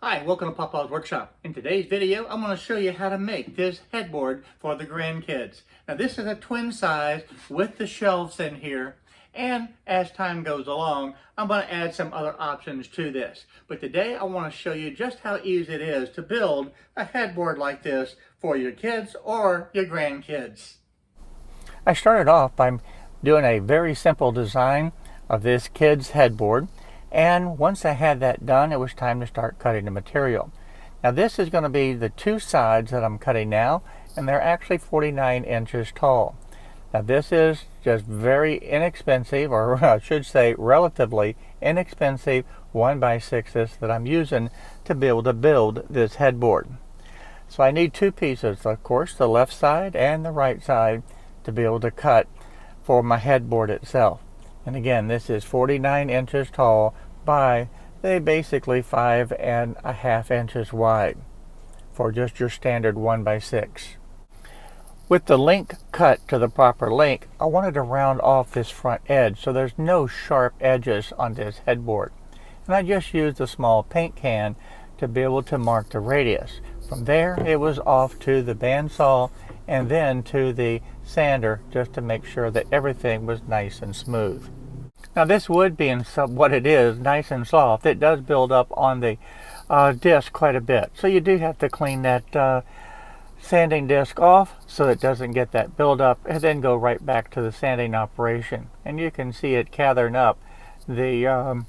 Hi, welcome to Papa's Workshop. In today's video, I'm going to show you how to make this headboard for the grandkids. Now this is a twin size with the shelves in here, and as time goes along, I'm going to add some other options to this. But today I want to show you just how easy it is to build a headboard like this for your kids or your grandkids. I started off by doing a very simple design of this kid's headboard. And once I had that done, it was time to start cutting the material. Now this is going to be the two sides that I'm cutting now, and they're actually 49 inches tall. Now this is just very inexpensive, or I should say relatively inexpensive 1x6s that I'm using to be able to build this headboard. So I need two pieces, of course, the left side and the right side, to be able to cut for my headboard itself. And again, this is 49 inches tall by basically 5.5 inches wide for just your standard 1x6. With the length cut to the proper length, I wanted to round off this front edge so there's no sharp edges on this headboard. And I just used a small paint can to be able to mark the radius. From there, it was off to the bandsaw and then to the sander just to make sure that everything was nice and smooth. Now this wood being what it is, nice and soft, it does build up on the disc quite a bit. So you do have to clean that sanding disc off so it doesn't get that buildup, and then go right back to the sanding operation. And you can see it gathering up the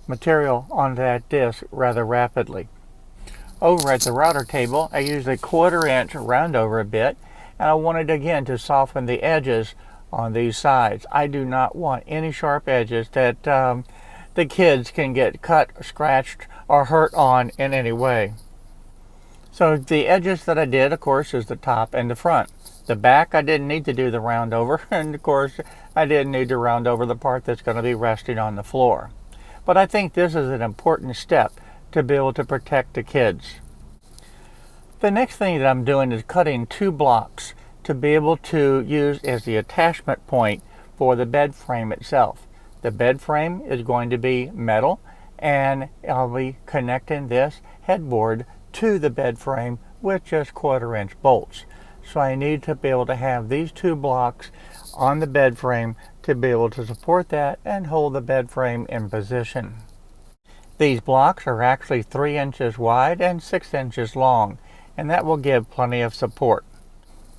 material on that disc rather rapidly. Over at the router table, I used a 1/4 inch round over a bit, and I wanted again to soften the edges on these sides. I do not want any sharp edges that the kids can get cut, scratched, or hurt on in any way. So the edges that I did, of course, is the top and the front. The back, I didn't need to do the round over, and of course, I didn't need to round over the part that's going to be resting on the floor. But I think this is an important step to be able to protect the kids. The next thing that I'm doing is cutting two blocks to be able to use as the attachment point for the bed frame itself. The bed frame is going to be metal, and I'll be connecting this headboard to the bed frame with just 1/4 inch bolts. So I need to be able to have these two blocks on the bed frame to be able to support that and hold the bed frame in position. These blocks are actually 3 inches wide and 6 inches long, and that will give plenty of support.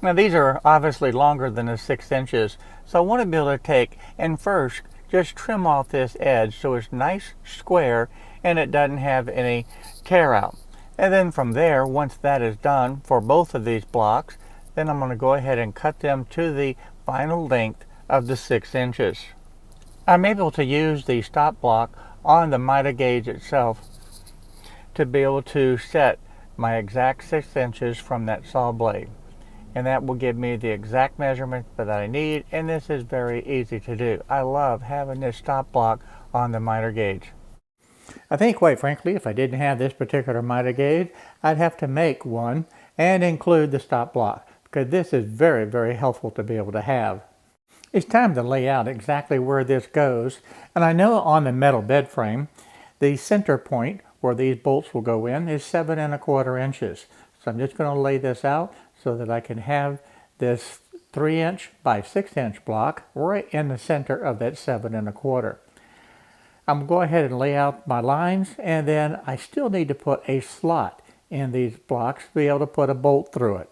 Now these are obviously longer than the 6 inches, so I want to be able to take and first just trim off this edge so it's nice, square, and it doesn't have any tear out. And then from there, once that is done for both of these blocks, then I'm going to go ahead and cut them to the final length of the 6 inches. I'm able to use the stop block on the miter gauge itself to be able to set my exact 6 inches from that saw blade. And that will give me the exact measurement that I need, and this is very easy to do. I love having this stop block on the miter gauge. I think, quite frankly, if I didn't have this particular miter gauge, I'd have to make one and include the stop block, because this is very, very helpful to be able to have. It's time to lay out exactly where this goes, and I know on the metal bed frame, the center point where these bolts will go in is 7.25 inches. So I'm just going to lay this out so that I can have this 3 inch by 6 inch block right in the center of that 7.25. I'm going to go ahead and lay out my lines, and then I still need to put a slot in these blocks to be able to put a bolt through it.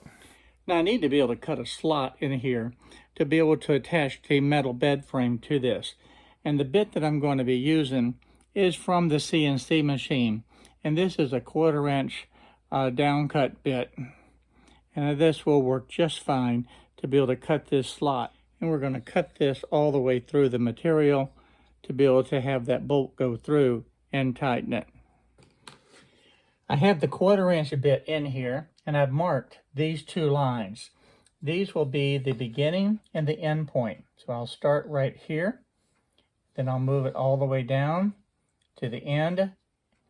Now I need to be able to cut a slot in here to be able to attach the metal bed frame to this. And the bit that I'm going to be using is from the CNC machine. And this is a 1/4 inch down cut bit. And this will work just fine to be able to cut this slot. And we're going to cut this all the way through the material to be able to have that bolt go through and tighten it. I have the 1/4 inch bit in here, and I've marked these two lines. These will be the beginning and the end point. So I'll start right here, then I'll move it all the way down to the end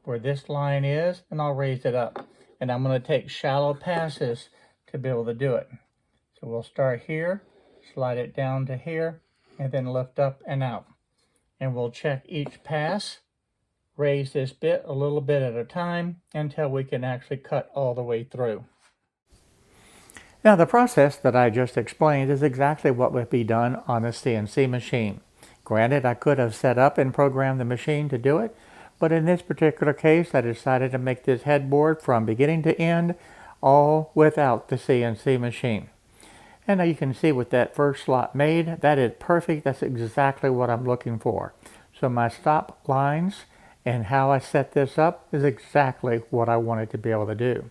where this line is, and I'll raise it up. And I'm going to take shallow passes to be able to do it. So we'll start here, slide it down to here, and then lift up and out. And we'll check each pass raise this bit a little bit at a time until we can actually cut all the way through. Now the process that I just explained is exactly what would be done on a CNC machine. Granted, I could have set up and programmed the machine to do it, but in this particular case I decided to make this headboard from beginning to end all without the CNC machine. And now you can see with that first slot made, that is perfect. That's exactly what I'm looking for. So my stop lines and how I set this up is exactly what I wanted to be able to do.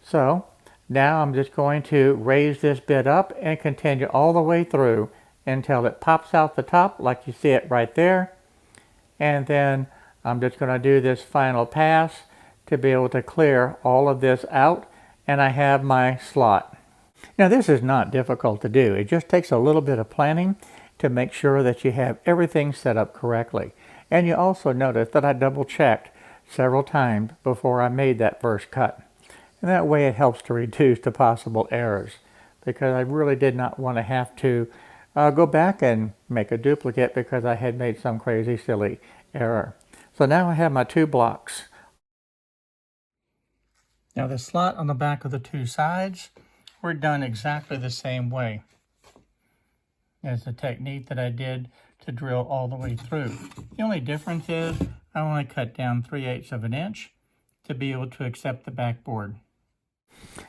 So now I'm just going to raise this bit up and continue all the way through until it pops out the top like you see it right there. And then I'm just going to do this final pass to be able to clear all of this out, and I have my slot. Now this is not difficult to do. It just takes a little bit of planning to make sure that you have everything set up correctly. And you also notice that I double checked several times before I made that first cut. And that way it helps to reduce the possible errors, because I really did not want to have to go back and make a duplicate because I had made some crazy silly error. So now I have my two blocks. Now the slot on the back of the two sides were done exactly the same way as the technique that I did to drill all the way through. The only difference is I only cut down 3/8 of an inch to be able to accept the backboard.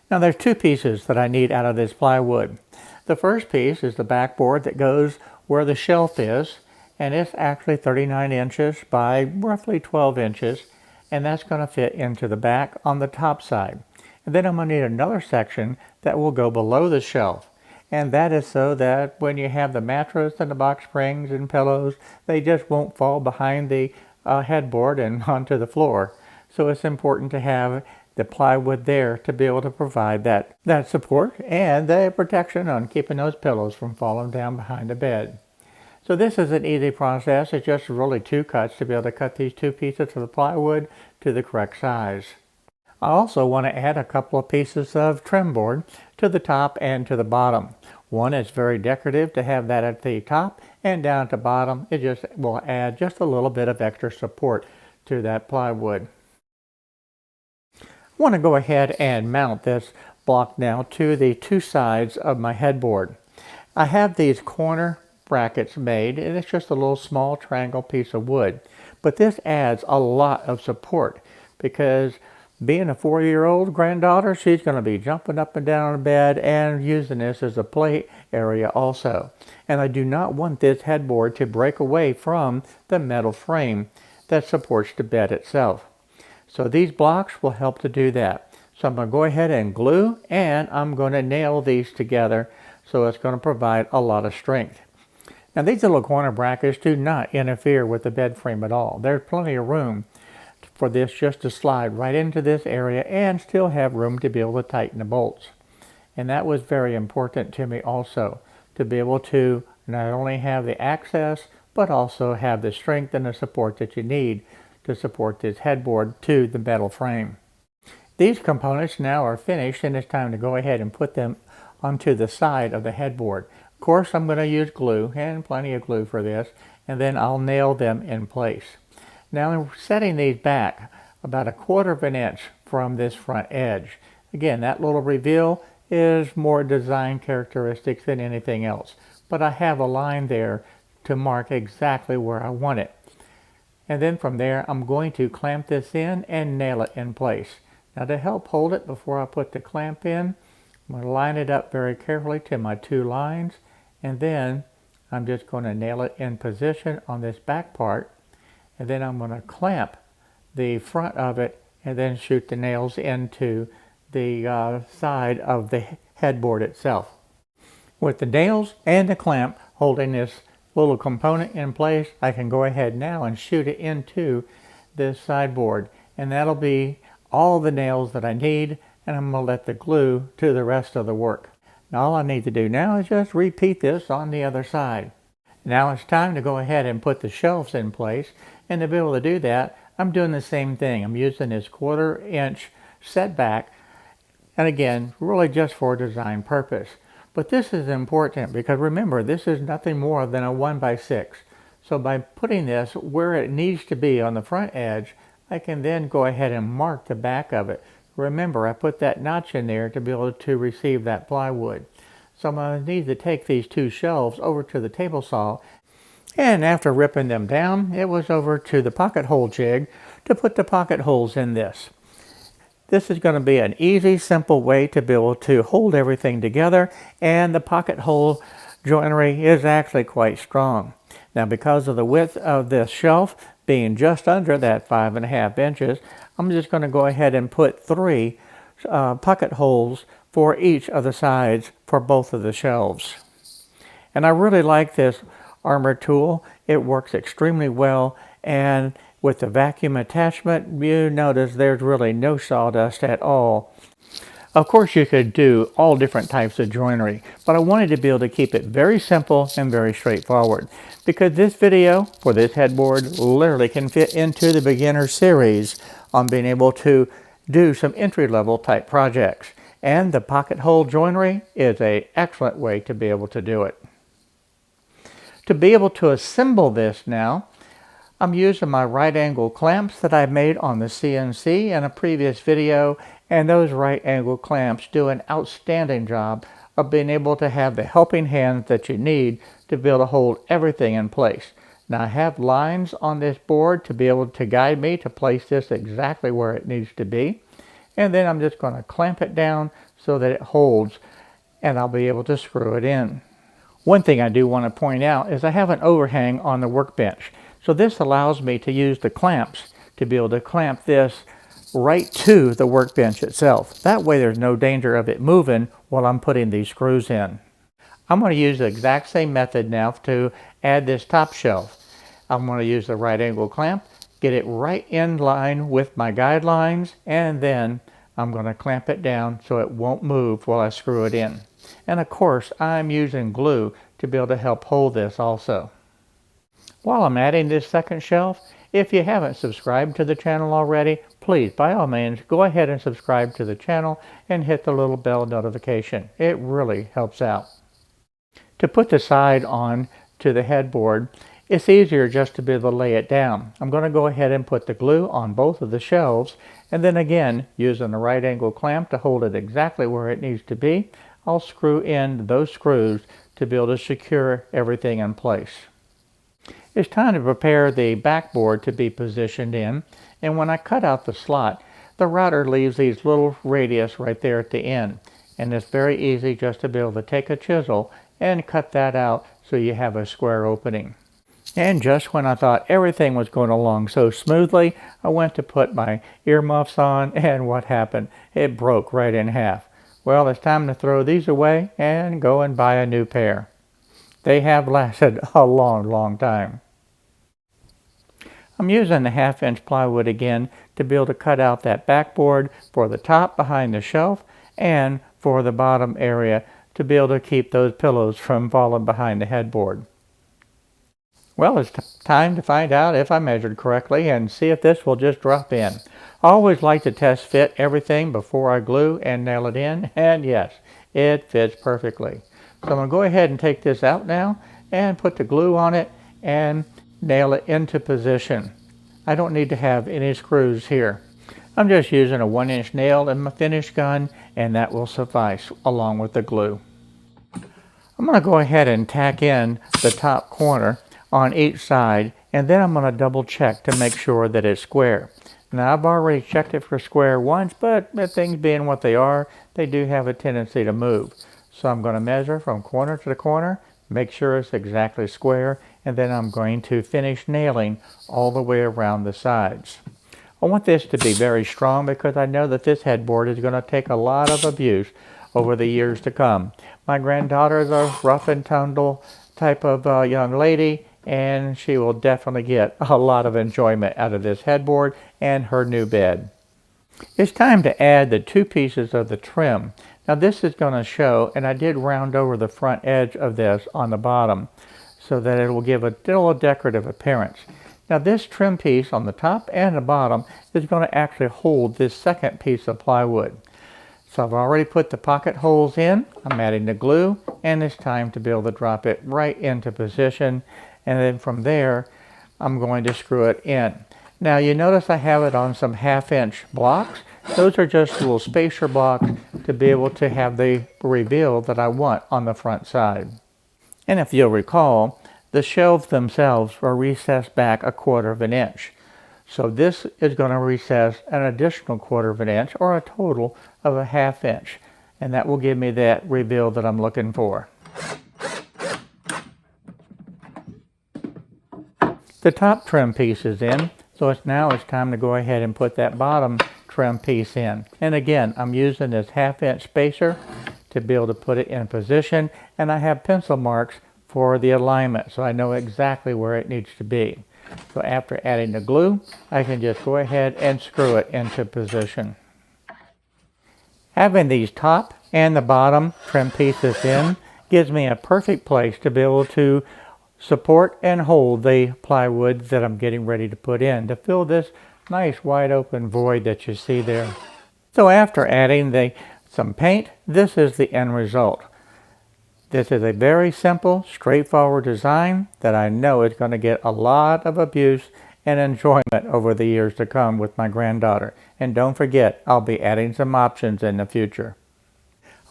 Now there's two pieces that I need out of this plywood. The first piece is the backboard that goes where the shelf is, and it's actually 39 inches by roughly 12 inches, and that's going to fit into the back on the top side. And then I'm going to need another section that will go below the shelf, and that is so that when you have the mattress and the box springs and pillows, they just won't fall behind the headboard and onto the floor. So it's important to have the plywood there to be able to provide that support and the protection on keeping those pillows from falling down behind the bed. So this is an easy process. It's just really two cuts to be able to cut these two pieces of the plywood to the correct size. I also want to add a couple of pieces of trim board to the top and to the bottom. One is very decorative to have that at the top, and down at the bottom it just will add just a little bit of extra support to that plywood. I want to go ahead and mount this block now to the two sides of my headboard. I have these corner brackets made, and it's just a little small triangle piece of wood. But this adds a lot of support because being a 4-year-old granddaughter, she's going to be jumping up and down on the bed and using this as a play area also. And I do not want this headboard to break away from the metal frame that supports the bed itself. So these blocks will help to do that. So I'm going to go ahead and glue, and I'm going to nail these together, so it's going to provide a lot of strength. Now these little corner brackets do not interfere with the bed frame at all. There's plenty of room for this just to slide right into this area and still have room to be able to tighten the bolts. And that was very important to me also, to be able to not only have the access, but also have the strength and the support that you need to support this headboard to the metal frame. These components now are finished, and it's time to go ahead and put them onto the side of the headboard. Of course, I'm going to use glue, and plenty of glue for this, and then I'll nail them in place. Now I'm setting these back about 1/4 of an inch from this front edge. Again, that little reveal is more design characteristics than anything else, but I have a line there to mark exactly where I want it. And then from there, I'm going to clamp this in and nail it in place. Now to help hold it before I put the clamp in, I'm going to line it up very carefully to my two lines, and then I'm just going to nail it in position on this back part, and then I'm going to clamp the front of it and then shoot the nails into the side of the headboard itself. With the nails and the clamp holding this little component in place, I can go ahead now and shoot it into this sideboard, and that'll be all the nails that I need, and I'm going to let the glue do the rest of the work. Now all I need to do now is just repeat this on the other side. Now it's time to go ahead and put the shelves in place, and to be able to do that, I'm doing the same thing. I'm using this 1/4 inch setback, and again, really just for design purpose. But this is important because remember, this is nothing more than a 1x6. So by putting this where it needs to be on the front edge, I can then go ahead and mark the back of it. Remember, I put that notch in there to be able to receive that plywood. So I'm going to need to take these two shelves over to the table saw, and after ripping them down, it was over to the pocket hole jig to put the pocket holes in this. This is going to be an easy, simple way to be able to hold everything together, and the pocket hole joinery is actually quite strong. Now, because of the width of this shelf being just under that 5.5 inches, I'm just going to go ahead and put 3 pocket holes for each of the sides for both of the shelves. And I really like this armor tool. It works extremely well, and with the vacuum attachment, you notice there's really no sawdust at all. Of course, you could do all different types of joinery, but I wanted to be able to keep it very simple and very straightforward, because this video for this headboard literally can fit into the beginner series on being able to do some entry-level type projects. And the pocket hole joinery is an excellent way to be able to do it. To be able to assemble this now, I'm using my right angle clamps that I made on the CNC in a previous video, and those right angle clamps do an outstanding job of being able to have the helping hands that you need to be able to hold everything in place. Now, I have lines on this board to be able to guide me to place this exactly where it needs to be, and then I'm just going to clamp it down so that it holds, and I'll be able to screw it in. One thing I do want to point out is I have an overhang on the workbench. So this allows me to use the clamps to be able to clamp this right to the workbench itself. That way there's no danger of it moving while I'm putting these screws in. I'm going to use the exact same method now to add this top shelf. I'm going to use the right angle clamp, get it right in line with my guidelines, and then I'm going to clamp it down so it won't move while I screw it in. And of course, I'm using glue to be able to help hold this also. While I'm adding this second shelf, if you haven't subscribed to the channel already, please, by all means, go ahead and subscribe to the channel and hit the little bell notification. It really helps out. To put the side on to the headboard, it's easier just to be able to lay it down. I'm going to go ahead and put the glue on both of the shelves, and then again, using the right angle clamp to hold it exactly where it needs to be, I'll screw in those screws to be able to secure everything in place. It's time to prepare the backboard to be positioned in, and when I cut out the slot, the router leaves these little radius right there at the end, and it's very easy just to be able to take a chisel and cut that out so you have a square opening. And just when I thought everything was going along so smoothly, I went to put my earmuffs on, and what happened? It broke right in half. Well, it's time to throw these away and go and buy a new pair. They have lasted a long time. I'm using the 1/2 inch plywood again to be able to cut out that backboard for the top behind the shelf and for the bottom area to be able to keep those pillows from falling behind the headboard. Well, it's time to find out if I measured correctly and see if this will just drop in. I always like to test fit everything before I glue and nail it in, and yes, it fits perfectly. So I'm going to go ahead and take this out now and put the glue on it and nail it into position. I don't need to have any screws here. I'm just using a 1-inch nail and my finish gun, and that will suffice along with the glue. I'm going to go ahead and tack in the top corner on each side, and then I'm going to double check to make sure that it's square. Now, I've already checked it for square once, but things being what they are, they do have a tendency to move. So I'm going to measure from corner to corner, make sure it's exactly square, and then I'm going to finish nailing all the way around the sides. I want this to be very strong because I know that this headboard is going to take a lot of abuse over the years to come. My granddaughter is a rough and tumble type of young lady, and she will definitely get a lot of enjoyment out of this headboard and her new bed. It's time to add the 2 pieces of the trim. Now this is going to show, and I did round over the front edge of this on the bottom so that it will give a little decorative appearance. Now this trim piece on the top and the bottom is going to actually hold this second piece of plywood. So I've already put the pocket holes in, I'm adding the glue, and it's time to be able to drop it right into position. and then from there I'm going to screw it in. Now you notice I have it on some 1/2-inch blocks. Those are just little spacer blocks to be able to have the reveal that I want on the front side. And if you'll recall, the shelves themselves were recessed back 1/4 inch. So this is going to recess an additional 1/4 inch, or a total of a 1/2 inch. And that will give me that reveal that I'm looking for. The top trim piece is in, so now it's time to go ahead and put that bottom trim piece in. And again, I'm using this 1/2-inch spacer to be able to put it in position, and I have pencil marks for the alignment, so I know exactly where it needs to be. So after adding the glue, I can just go ahead and screw it into position. Having these top and the bottom trim pieces in gives me a perfect place to be able to support and hold the plywood that I'm getting ready to put in to fill this nice wide open void that you see there. So after adding some paint, this is the end result. This is a very simple, straightforward design that I know is going to get a lot of abuse and enjoyment over the years to come with my granddaughter. And don't forget, I'll be adding some options in the future.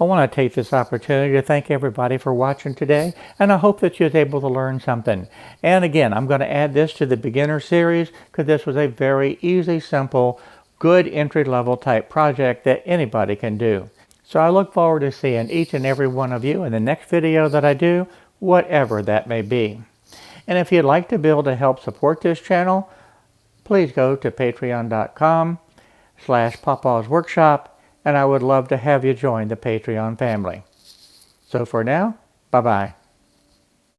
I want to take this opportunity to thank everybody for watching today, and I hope that you was able to learn something. And again, I'm going to add this to the beginner series because this was a very easy, simple, good entry-level type project that anybody can do. So I look forward to seeing each and every one of you in the next video that I do, whatever that may be. And if you'd like to be able to help support this channel, please go to patreon.com/Pawpaw's Workshop, and I would love to have you join the Patreon family. So for now, bye-bye.